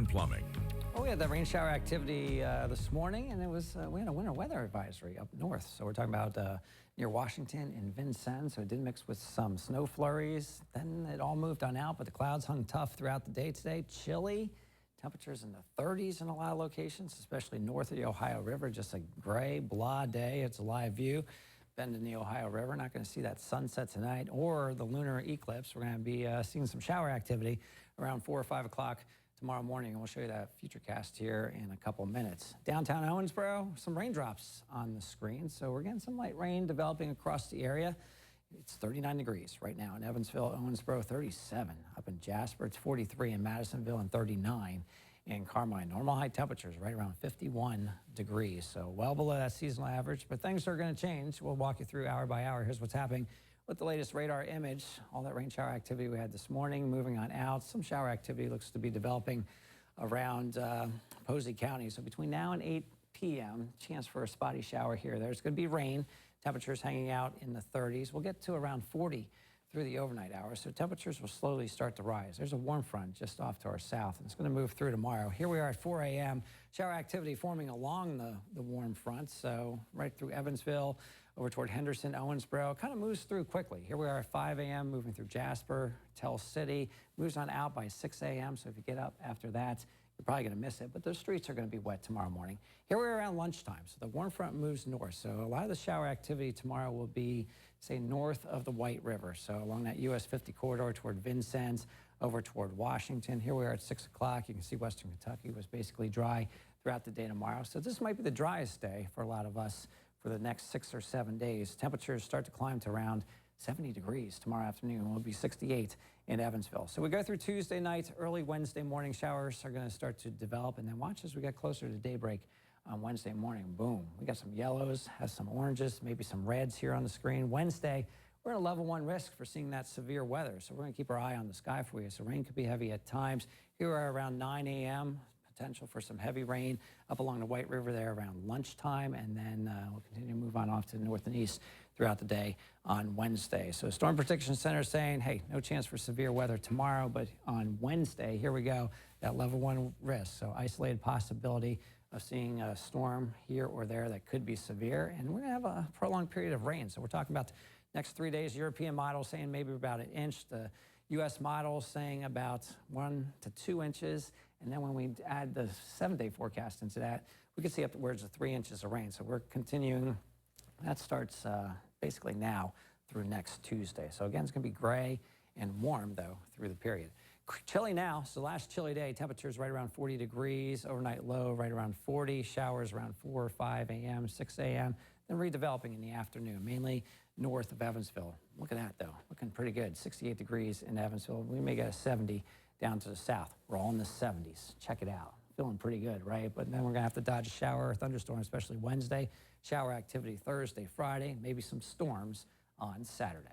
and Plumbing. Well, we had that rain shower activity this morning, and we had a winter weather advisory up north. So we're talking about near Washington and Vincennes. So it did mix with some snow flurries. Then it all moved on out, but the clouds hung tough throughout the day today. Chilly. Temperatures in the 30s in a lot of locations, especially north of the Ohio River. Just a gray, blah day. It's a live view. Bend in the Ohio River. Not going to see that sunset tonight or the lunar eclipse. We're going to be seeing some shower activity around 4 or 5 o'clock tomorrow morning, and we'll show you that futurecast here in a couple minutes. Downtown Owensboro, some raindrops on the screen. So we're getting some light rain developing across the area. It's 39 degrees right now in Evansville, Owensboro, 37. Up in Jasper, it's 43 in Madisonville and 39 in Carmine. Normal high temperatures right around 51 degrees. So well below that seasonal average, but things are going to change. We'll walk you through hour by hour. Here's what's happening with the latest radar image. All that rain shower activity we had this morning moving on out. Some shower activity looks to be developing around Posey County. So between now and 8 p.m., chance for a spotty shower here. There's going to be rain. Temperatures hanging out in the 30s. We'll get to around 40 through the overnight hours, so temperatures will slowly start to rise. There's a warm front just off to our south, and it's going to move through tomorrow. Here we are at 4 a.m. Shower activity forming along the warm front, so right through Evansville, over toward Henderson, Owensboro. Kind of moves through quickly. Here we are at 5 a.m., moving through Jasper, Tell City. Moves on out by 6 a.m., so if you get up after that, you're probably going to miss it, but those streets are going to be wet tomorrow morning. Here we're around lunchtime, so the warm front moves north. So a lot of the shower activity tomorrow will be, say, north of the White River. So along that US 50 corridor toward Vincennes, over toward Washington. Here we are at 6 o'clock. You can see western Kentucky was basically dry throughout the day tomorrow. So this might be the driest day for a lot of us for the next 6 or 7 days. Temperatures start to climb to around 70 degrees tomorrow afternoon. We'll be 68 in Evansville. So we go through Tuesday night, early Wednesday morning. Showers are going to start to develop, and then watch as we get closer to daybreak on Wednesday morning. Boom. We got some yellows, has some oranges, maybe some reds here on the screen. Wednesday, we're at a level 1 risk for seeing that severe weather. So we're going to keep our eye on the sky for you. So rain could be heavy at times. Here we are around 9 a.m. Potential for some heavy rain up along the White River there around lunchtime, and then we'll continue to move on off to the north and east throughout the day on Wednesday. So Storm Protection Center saying, hey, no chance for severe weather tomorrow, but on Wednesday, here we go, that level 1 risk. So isolated possibility of seeing a storm here or there that could be severe, and we're going to have a prolonged period of rain. So we're talking about the next 3 days. European model saying maybe about 1 inch. The U.S. model saying about 1 to 2 inches. And then when we add the 7-day forecast into that, we could see upwards of 3 inches of rain. So we're continuing. That starts basically now through next Tuesday. So again, it's going to be gray and warm, though, through the period. Chilly now. So last chilly day, temperatures right around 40 degrees. Overnight low right around 40. Showers around 4 or 5 a.m., 6 a.m. Then redeveloping in the afternoon, mainly north of Evansville. Look at that, though. Looking pretty good. 68 degrees in Evansville. We may get a 70 down to the south. We're all in the 70s. Check it out. Feeling pretty good, right? But then we're going to have to dodge a shower or thunderstorm, especially Wednesday. Shower activity Thursday, Friday, maybe some storms on Saturday.